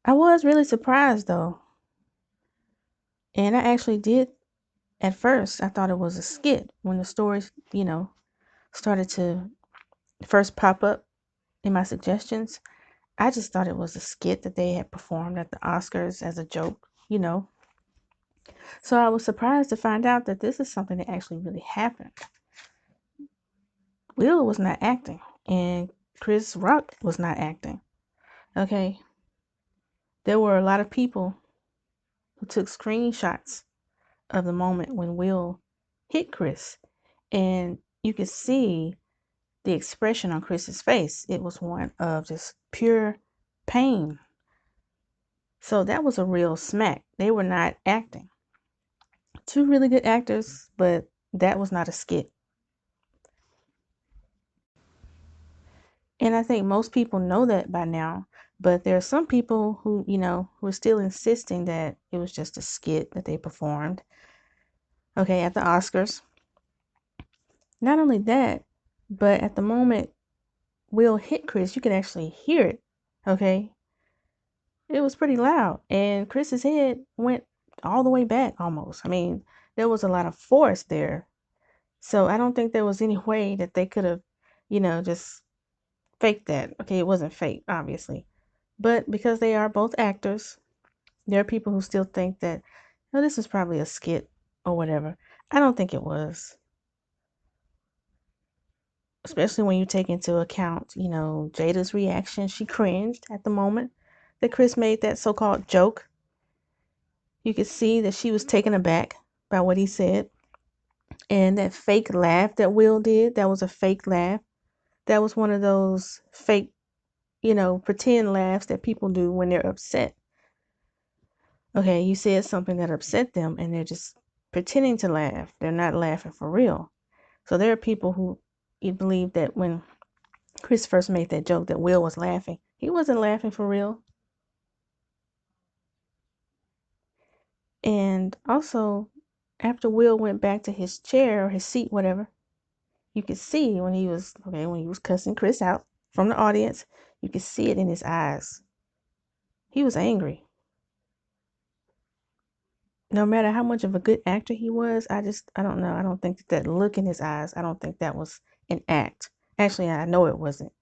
I was really surprised though. And I actually did at first I thought it was a skit when the stories, started to first pop up in my suggestions. I just thought it was a skit that they had performed at the Oscars as a joke. So I was surprised to find out that this is something that actually really happened. Will was not acting, and Chris Rock was not acting. Okay, there were a lot of people who took screenshots of the moment when Will hit Chris, and you could see the expression on Chris's face. It was one of just pure pain. So that was a real smack. They were not acting. Two really good actors, but that was not a skit. And I think most people know that by now, but there are some people who are still insisting that it was just a skit that they performed, okay, at the Oscars. Not only that, but at the moment Will hit Chris, you could actually hear it, okay? It was pretty loud, and Chris's head went all the way back almost. I mean, there was a lot of force there. So I don't think there was any way that they could have, just faked that. Okay, it wasn't fake, obviously. But because they are both actors, there are people who still think that, no, this is probably a skit or whatever. I don't think it was, especially when you take into account, Jada's reaction. She cringed at the moment that Chris made that so called joke. You could see that she was taken aback by what he said. And that fake laugh that Will did, that was a fake laugh. That was one of those fake, pretend laughs that people do when they're upset. Okay, you said something that upset them and they're just pretending to laugh. They're not laughing for real. So there are people who you believe that when Chris first made that joke that Will was laughing, he wasn't laughing for real. And also, after Will went back to his chair or his seat, whatever, you could see when he was cussing Chris out from the audience, you could see it in his eyes. He was angry. No matter how much of a good actor he was, I don't know. I don't think that look in his eyes, I don't think that was an act. Actually, I know it wasn't.